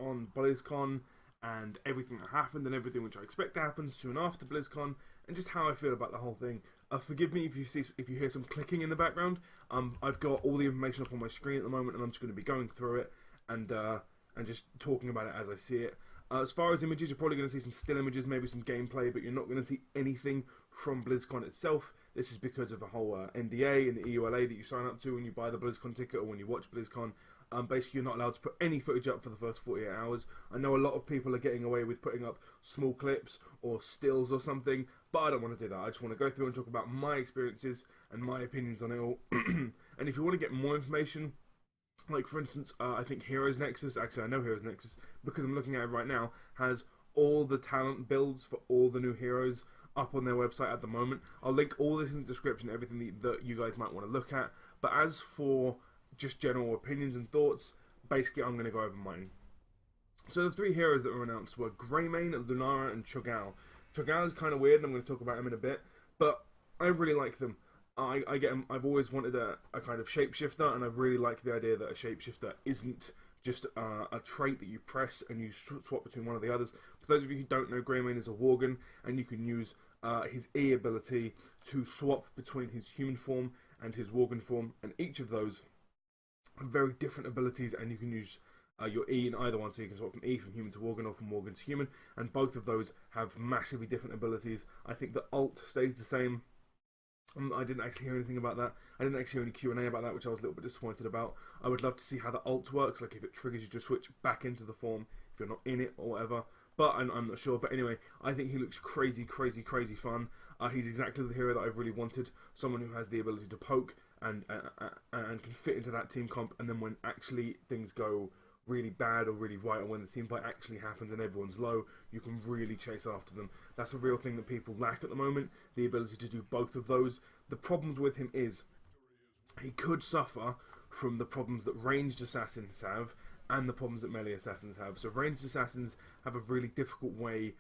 on BlizzCon and everything that happened and everything which I expect to happen soon after BlizzCon and just how I feel about the whole thing. Forgive me if you hear some clicking in the background. I've got all the information up on my screen at the moment, and I'm just going to be going through it and just talking about it as I see it. As far as images, you're probably going to see some still images, maybe some gameplay, but you're not going to see anything from BlizzCon itself. This is because of a whole NDA and the EULA that you sign up to when you buy the BlizzCon ticket or when you watch BlizzCon. Basically, you're not allowed to put any footage up for the first 48 hours. I know a lot of people are getting away with putting up small clips or stills or something, but I don't want to do that. I just want to go through and talk about my experiences and my opinions on it all. And if you want to get more information, like for instance, I think Heroes Nexus, actually I know Heroes Nexus because I'm looking at it right now, has all the talent builds for all the new heroes up on their website at the moment. I'll link all this in the description, everything that you guys might want to look at. But as for just general opinions and thoughts, basically I'm going to go over mine. So the three heroes that were announced were Greymane, Lunara, and Cho'Gall. Cho'Gall is kind of weird, and I'm going to talk about him in a bit, but I really like them. I get him. I've always wanted a kind of shapeshifter, and I really like the idea that a shapeshifter isn't just a trait that you press and you swap between one or the others. For those of you who don't know, Greymane is a Worgen, and you can use his E ability to swap between his human form and his Worgen form, and each of those have very different abilities, and you can use your E in either one, so you can swap from E from human to Worgen or from Worgen to human, and both of those have massively different abilities. I think the ult stays the same. I didn't actually hear anything about that. I didn't actually hear any Q&A about that, which I was a little bit disappointed about. I would love to see how the ult works, like if it triggers you to switch back into the form if you're not in it or whatever. But I'm not sure. But anyway, I think he looks crazy, crazy, crazy fun. He's exactly the hero that I've really wanted. Someone who has the ability to poke and can fit into that team comp. And then when actually things go really bad or really right, or when the team fight actually happens and everyone's low, you can really chase after them. That's a real thing that people lack at the moment, the ability to do both of those. The problems with him is he could suffer from the problems that ranged assassins have and the problems that melee assassins have. So ranged assassins have a really difficult way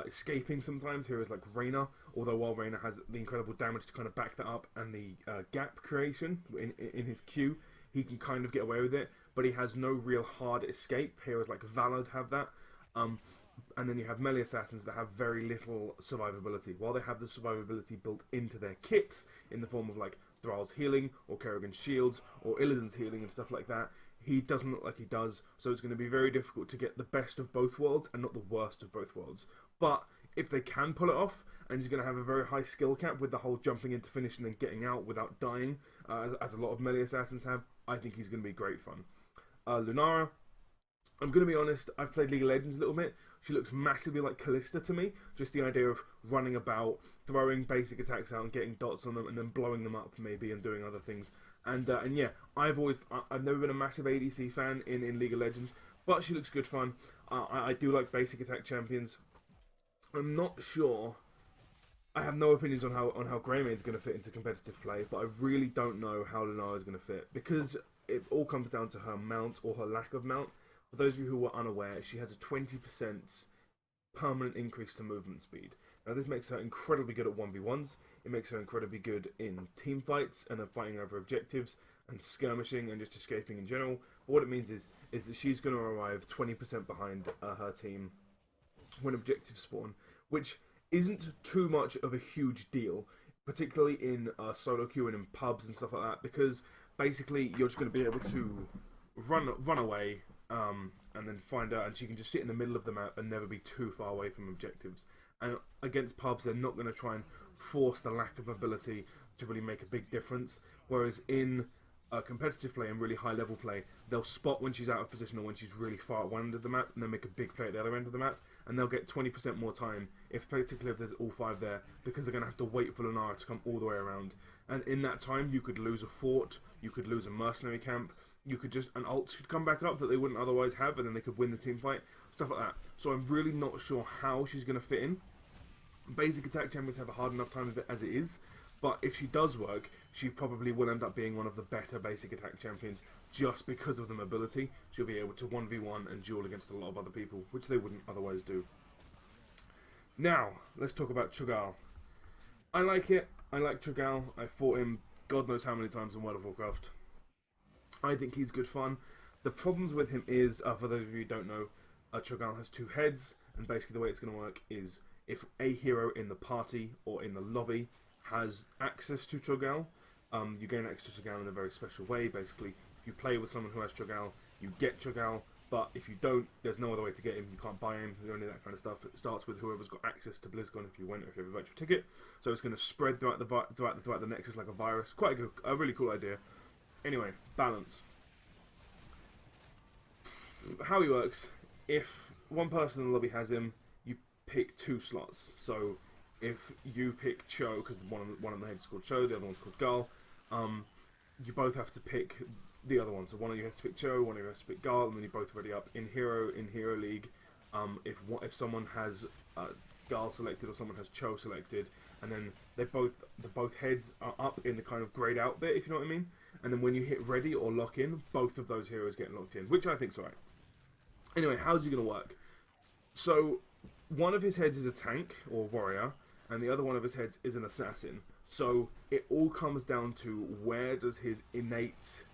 escaping sometimes. Heroes like Reyna, although while Reyna has the incredible damage to kind of back that up and the gap creation in his Q, he can kind of get away with it, but he has no real hard escape. Heroes like Valad have that. And then you have melee assassins that have very little survivability. While they have the survivability built into their kits in the form of like Thrall's healing or Kerrigan's shields or Illidan's healing and stuff like that, he doesn't look like he does, so it's going to be very difficult to get the best of both worlds and not the worst of both worlds. But if they can pull it off, and he's going to have a very high skill cap with the whole jumping into finish and then getting out without dying, as a lot of melee assassins have, I think he's going to be great fun. Lunara, I'm going to be honest, I've played League of Legends a little bit. She looks massively like Callista to me. Just the idea of running about, throwing basic attacks out and getting dots on them and then blowing them up maybe and doing other things. And yeah, I've never been a massive ADC fan in League of Legends, but she looks good fun. I do like basic attack champions. I'm not sure. I have no opinions on how Greymane is going to fit into competitive play, but I really don't know how Lunara is going to fit, because it all comes down to her mount or her lack of mount. For those of you who are unaware, she has a 20% permanent increase to movement speed. Now this makes her incredibly good at 1v1s, it makes her incredibly good in team fights and fighting over objectives and skirmishing and just escaping in general. But what it means is that she's going to arrive 20% behind her team when objectives spawn, which isn't too much of a huge deal, particularly in solo queue and in pubs and stuff like that, because basically you're just going to be able to run away and then find her, and she can just sit in the middle of the map and never be too far away from objectives. And against pubs, they're not going to try and force the lack of mobility to really make a big difference, whereas in competitive play and really high level play, they'll spot when she's out of position or when she's really far at one end of the map, and then make a big play at the other end of the map, and they'll get 20% more time, particularly if there's all five there, because they're going to have to wait for Lunara to come all the way around. And in that time, you could lose a fort, you could lose a mercenary camp, you could just, an ult could come back up that they wouldn't otherwise have, and then they could win the team fight, stuff like that. So I'm really not sure how she's going to fit in. Basic attack champions have a hard enough time of it as it is, but if she does work, she probably will end up being one of the better basic attack champions just because of the mobility. She'll be able to 1v1 and duel against a lot of other people, which they wouldn't otherwise do. Now, let's talk about Cho'Gall. I like it. I like Cho'Gall. I fought him God knows how many times in World of Warcraft. I think he's good fun. The problems with him is, for those of you who don't know, Cho'Gall has 2 heads, and basically the way it's going to work is if a hero in the party or in the lobby has access to Cho'Gall, you gain access to Cho'Gall in a very special way. Basically, if you play with someone who has Cho'Gall, you get Cho'Gall, but if you don't, there's no other way to get him. You can't buy him, any of that kind of stuff. It starts with whoever's got access to Blizzcon if you have a virtual ticket. So it's going to spread throughout the Nexus like a virus. Quite a really cool idea. Anyway, balance. How he works, if one person in the lobby has him, you pick 2 slots. So if you pick Cho, because one of the heads is called Cho, the other one's called Gall, you both have to pick the other one. So one of you has to pick Cho, one of you has to pick Gall, and then you're both ready up in Hero League. If someone has Gall selected or someone has Cho selected, and then the both heads are up in the kind of grayed out bit, if you know what I mean. And then when you hit ready or lock in, both of those heroes get locked in, which I think's alright. Anyway, how's he gonna work? So one of his heads is a tank or warrior, and the other one of his heads is an assassin. So it all comes down to where does his innate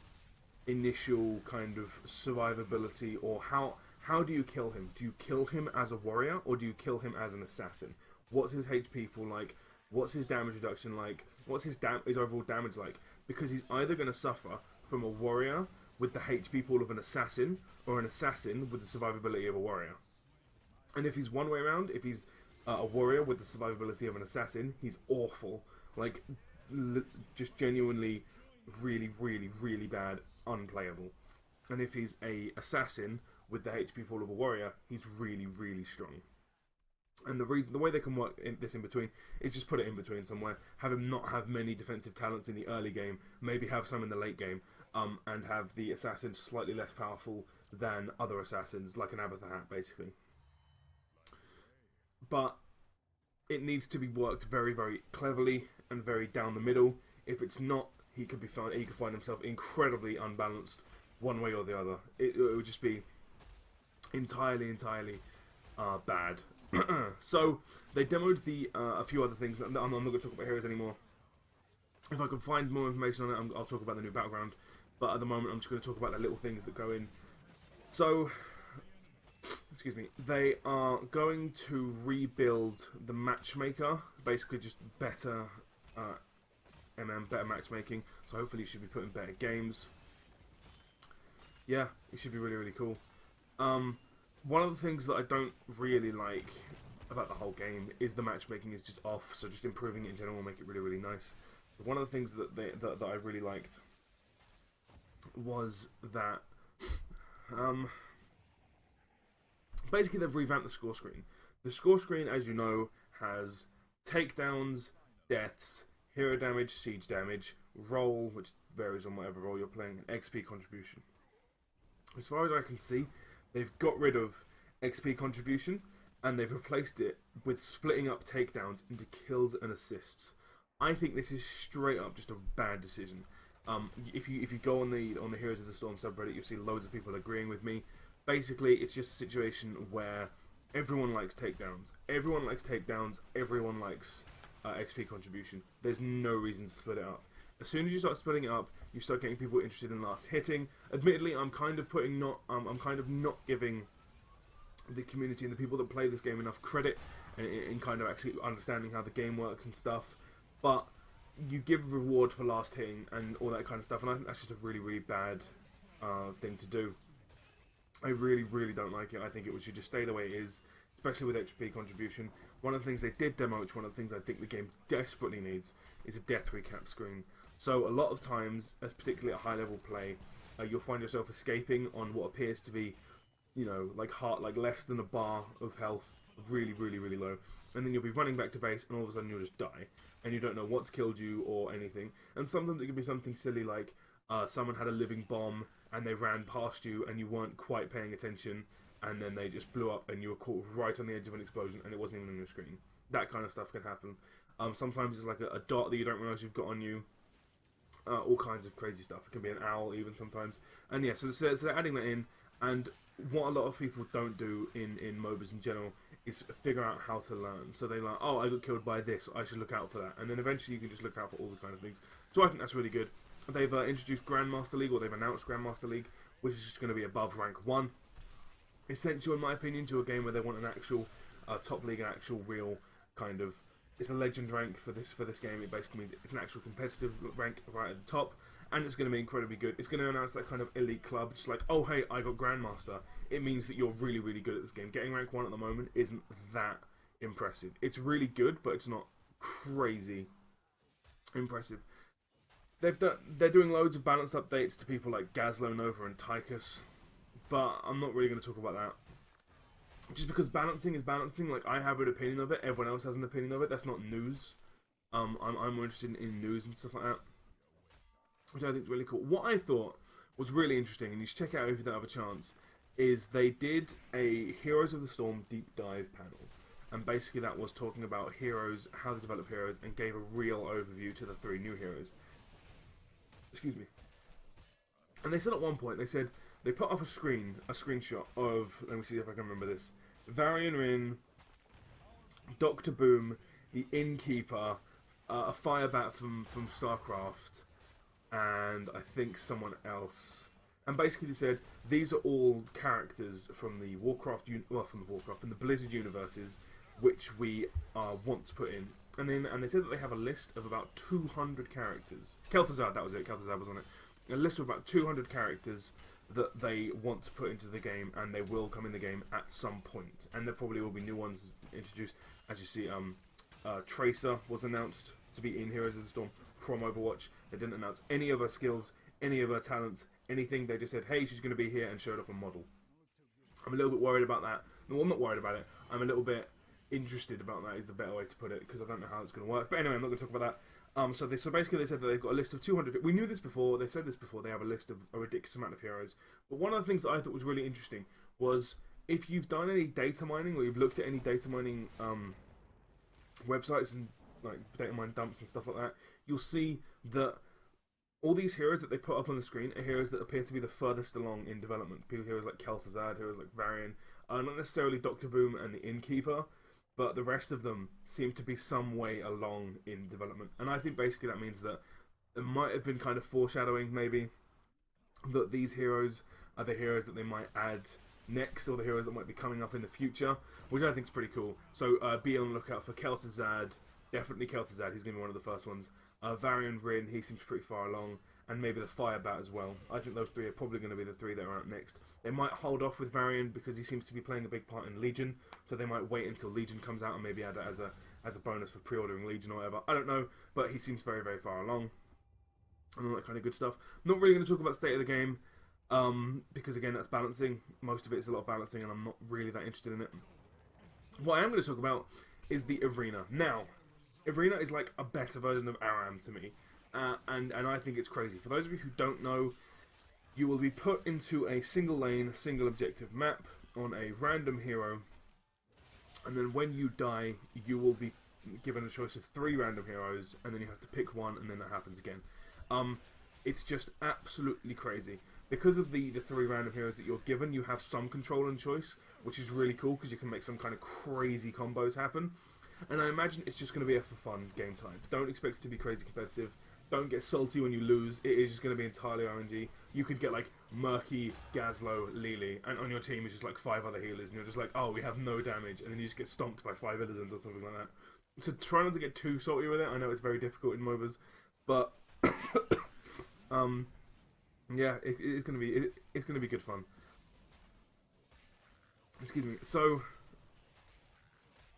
initial kind of survivability, or how do you kill him? Do you kill him as a warrior, or do you kill him as an assassin? What's his HP pool like? What's his damage reduction like? What's his overall damage like? Because he's either going to suffer from a warrior with the HP pool of an assassin, or an assassin with the survivability of a warrior. And if he's one way around, if he's a warrior with the survivability of an assassin, he's awful. Like, just genuinely really, really, really bad, unplayable. And if he's a assassin with the HP pool of a warrior, he's really, really strong. And the way they can work this in between is just put it in between somewhere. Have him not have many defensive talents in the early game, maybe have some in the late game, and have the assassin slightly less powerful than other assassins, like an Abathur Hat, basically. But it needs to be worked very, very cleverly and very down the middle. If it's not, he could find himself incredibly unbalanced one way or the other. It would just be entirely bad. So they demoed a few other things. I'm not going to talk about heroes anymore. If I can find more information on it, I'll talk about the new background. But at the moment, I'm just going to talk about the little things that go in. So, excuse me, they are going to rebuild the matchmaker. Basically, just better better matchmaking. So hopefully, you should be putting better games. Yeah, it should be really, really cool. One of the things that I don't really like about the whole game is the matchmaking is just off. So just improving it in general will make it really, really nice. One of the things that I really liked was that basically they've revamped the score screen. The score screen, as you know, has takedowns, deaths, hero damage, siege damage, roll, which varies on whatever role you're playing, and XP contribution. As far as I can see, they've got rid of XP contribution and they've replaced it with splitting up takedowns into kills and assists. I think this is straight up just a bad decision. If you go on the Heroes of the Storm subreddit, you'll see loads of people agreeing with me. Basically, it's just a situation where everyone likes takedowns. Everyone likes takedowns. Everyone likes XP contribution. There's no reason to split it up. As soon as you start splitting it up, you start getting people interested in last hitting. Admittedly, I'm kind of not giving the community and the people that play this game enough credit in kind of actually understanding how the game works and stuff. But you give reward for last hitting and all that kind of stuff, and I think that's just a really, really bad thing to do. I really, really don't like it. I think it should just stay the way it is, especially with XP contribution. One of the things they did demo, which one of the things I think the game desperately needs, is a death recap screen. So a lot of times, as particularly at high level play, you'll find yourself escaping on what appears to be, like less than a bar of health, really, really, really low, and then you'll be running back to base, and all of a sudden you'll just die, and you don't know what's killed you or anything. And sometimes it can be something silly like someone had a living bomb and they ran past you and you weren't quite paying attention, and then they just blew up and you were caught right on the edge of an explosion and it wasn't even on your screen. That kind of stuff can happen. Sometimes it's like a dot that you don't realise you've got on you. All kinds of crazy stuff. It can be an owl even sometimes. And yeah, so they're adding that in. And what a lot of people don't do in MOBAs in general is figure out how to learn. So they're like, oh, I got killed by this, I should look out for that. And then eventually you can just look out for all the kind of things. So I think that's really good. They've introduced Grandmaster League, or they've announced Grandmaster League, which is just going to be above rank 1. essential in my opinion to a game where they want an actual top league, an actual real kind of. It's a legend rank for this game. It basically means it's an actual competitive rank right at the top, and it's going to be incredibly good. It's going to announce that kind of elite club, just like, oh hey, I got Grandmaster. It means that you're really, really good at this game. Getting rank 1 at the moment isn't that impressive. It's really good, but it's not crazy impressive. They're doing loads of balance updates to people like Gazlo, Nova, and Tychus, but I'm not really going to talk about that. Just because balancing is balancing, like I have an opinion of it, everyone else has an opinion of it. That's not news. I'm more interested in news and stuff like that, which I think is really cool. What I thought was really interesting, and you should check it out if you don't have a chance, is they did a Heroes of the Storm deep dive panel, and basically that was talking about heroes, how to develop heroes, and gave a real overview to the 3 new heroes. Excuse me. And they said at one point, they put up a screenshot of, let me see if I can remember this, Varian Rin, Dr. Boom, the Innkeeper, a Firebat from StarCraft, and I think someone else. And basically they said, these are all characters from the from the Blizzard universes, which we want to put in. And they said that they have a list of about 200 characters. Kel'Thuzad, that was it, Kel'Thuzad was on it. A list of about 200 characters that they want to put into the game, and they will come in the game at some point. And there probably will be new ones introduced. As you see, Tracer was announced to be in Heroes of the Storm from Overwatch. They didn't announce any of her skills, any of her talents, anything. They just said, hey, she's going to be here, and showed off a model. I'm a little bit worried about that. No, I'm not worried about it. I'm a little bit interested about that, is the better way to put it, because I don't know how it's going to work. But anyway, I'm not going to talk about that. So basically they said that they've got a list of 200. We knew this before. They said this before. They have a list of a ridiculous amount of heroes. But one of the things that I thought was really interesting was if you've done any data mining, or you've looked at any data mining websites and like data mine dumps and stuff like that, you'll see that all these heroes that they put up on the screen are heroes that appear to be the furthest along in development. Heroes like Kel'Thuzad, heroes like Varian, not necessarily Dr. Boom and the Innkeeper, but the rest of them seem to be some way along in development. And I think basically that means that it might have been kind of foreshadowing, maybe, that these heroes are the heroes that they might add next, or the heroes that might be coming up in the future, which I think is pretty cool. So be on the lookout for Kel'Thuzad, definitely Kel'Thuzad, he's going to be one of the first ones. Varian Rin, he seems pretty far along, and maybe the Firebat as well. I think those 3 are probably going to be the 3 that are out next. They might hold off with Varian because he seems to be playing a big part in Legion, so they might wait until Legion comes out and maybe add it as a bonus for pre-ordering Legion or whatever. I don't know, but he seems very, very far along, and all that kind of good stuff. Not really going to talk about state of the game, because again, that's balancing. Most of it is a lot of balancing, and I'm not really that interested in it. What I am going to talk about is the arena. Now, arena is like a better version of ARAM to me. And I think it's crazy. For those of you who don't know, you will be put into a single lane, single objective map on a random hero, and then when you die, you will be given a choice of 3 random heroes, and then you have to pick one, and then that happens again. It's just absolutely crazy. Because of the 3 random heroes that you're given, you have some control and choice, which is really cool, because you can make some kind of crazy combos happen. And I imagine it's just going to be a for fun game type. Don't expect it to be crazy competitive. Don't get salty when you lose. It is just going to be entirely RNG. You could get like Murky, Gazlo, Lily, and on your team is just like 5 other healers, and you're just like, oh, we have no damage, and then you just get stomped by 5 Illidan's or something like that. So try not to get too salty with it. I know it's very difficult in MOBAs, but yeah, it's going to be good fun. Excuse me. So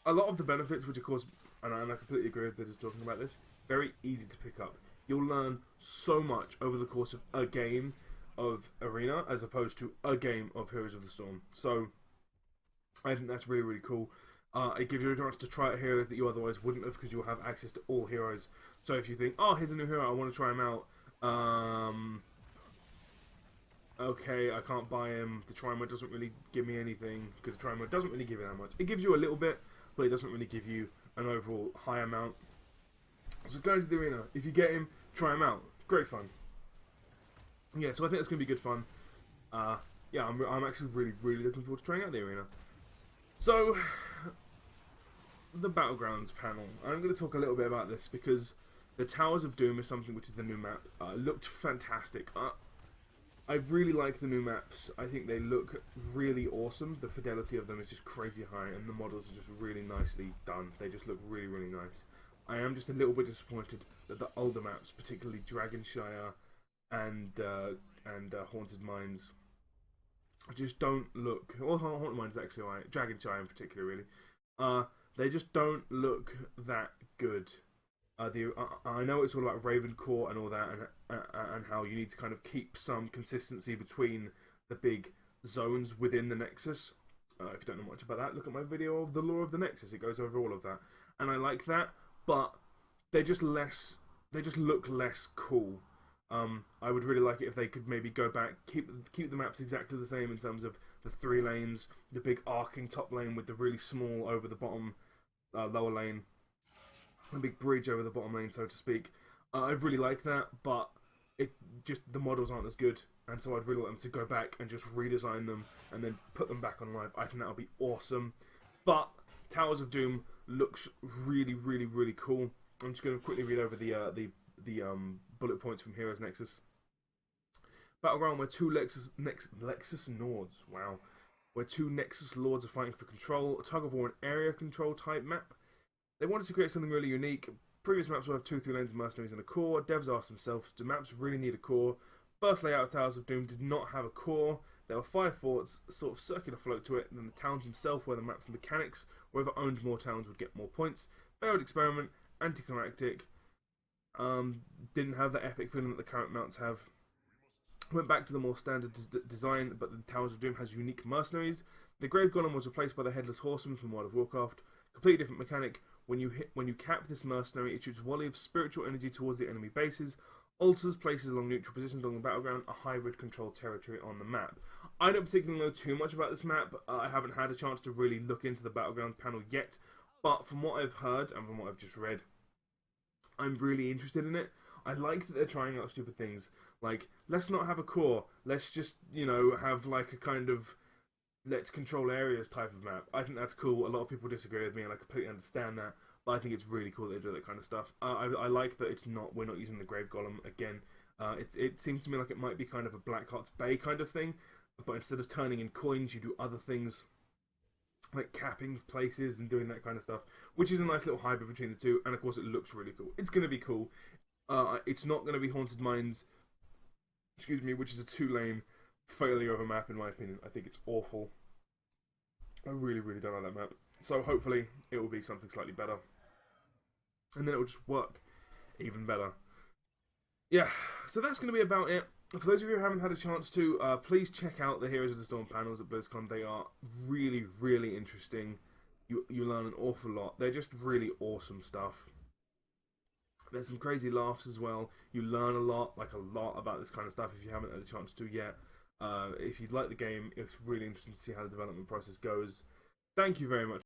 a lot of the benefits, which of course, and I completely agree with Blizzard talking about this, very easy to pick up. You'll learn so much over the course of a game of Arena as opposed to a game of Heroes of the Storm. So I think that's really, really cool. It gives you a chance to try out heroes that you otherwise wouldn't have, because you'll have access to all heroes. So if you think, oh, here's a new hero, I want to try him out. Okay, I can't buy him. The Trimode doesn't really give me anything, because the Trimode doesn't really give you that much. It gives you a little bit, but it doesn't really give you an overall high amount. So go into the arena. If you get him, try him out. Great fun. Yeah, so I think it's going to be good fun. Yeah, I'm actually really, really looking forward to trying out the arena. So, the Battlegrounds panel. I'm going to talk a little bit about this because the Towers of Doom is something which is the new map. Looked fantastic. I really like the new maps. I think they look really awesome. The fidelity of them is just crazy high, and the models are just really nicely done. They just look really, really nice. I am just a little bit disappointed that the older maps, particularly Dragonshire and Haunted Mines, just don't look. Well, Haunted Mines actually, right? Dragonshire in particular, really. They just don't look that good. I know it's all about Ravencourt and all that, and how you need to kind of keep some consistency between the big zones within the Nexus. If you don't know much about that, look at my video of the lore of the Nexus. It goes over all of that, and I like that. But they're just less. They just look less cool. I would really like it if they could maybe go back, keep the maps exactly the same in terms of the 3 lanes, the big arcing top lane with the really small over the bottom lower lane. A big bridge over the bottom lane, so to speak. I really like that, but the models aren't as good, and so I'd really like them to go back and just redesign them and then put them back on live. I think that would be awesome. But Towers of Doom looks really, really, really cool. I'm just going to quickly read over the bullet points from Heroes Nexus. Battleground where 2 Nexus Lords. Wow. Where 2 Nexus Lords are fighting for control. A tug of war and area control type map. They wanted to create something really unique. Previous maps will have 2-3 lanes of mercenaries and a core. Devs asked themselves, do maps really need a core? First layout of Towers of Doom did not have a core. There were 5 forts, sort of circular float to it, and then the towns themselves were the map's mechanics. Whoever owned more towns would get more points. Failed experiment, anticlimactic. Didn't have the epic feeling that the current mounts have. Went back to the more standard design, but the Towers of Doom has unique mercenaries. The Grave Golem was replaced by the Headless Horseman from World of Warcraft. Completely different mechanic. When you cap this mercenary, it shoots a volley of spiritual energy towards the enemy bases, alters places along neutral positions along the battleground, a hybrid controlled territory on the map. I don't particularly know too much about this map. I haven't had a chance to really look into the battleground panel yet, but from what I've heard and from what I've just read, I'm really interested in it. I like that they're trying out stupid things. Like, let's not have a core. Let's just, have like a kind of let's control areas type of map. I think that's cool. A lot of people disagree with me, and I completely understand that. But I think it's really cool that they do that kind of stuff. I like that we're not using the Grave Golem again. It seems to me like it might be kind of a Blackheart's Bay kind of thing, but instead of turning in coins, you do other things like capping places and doing that kind of stuff, which is a nice little hybrid between the two. And of course, it looks really cool. It's going to be cool. It's not going to be Haunted Mines, which is a 2-lane failure of a map in my opinion. I think it's awful. I really, really don't like that map. So hopefully it will be something slightly better, and then it will just work even better. Yeah, so that's going to be about it. For those of you who haven't had a chance to, please check out the Heroes of the Storm panels at Blizzcon. They are really, really interesting. You learn an awful lot. They're just really awesome stuff. There's some crazy laughs as well. You learn a lot about this kind of stuff if you haven't had a chance to yet. If you'd like the game, it's really interesting to see how the development process goes. Thank you very much.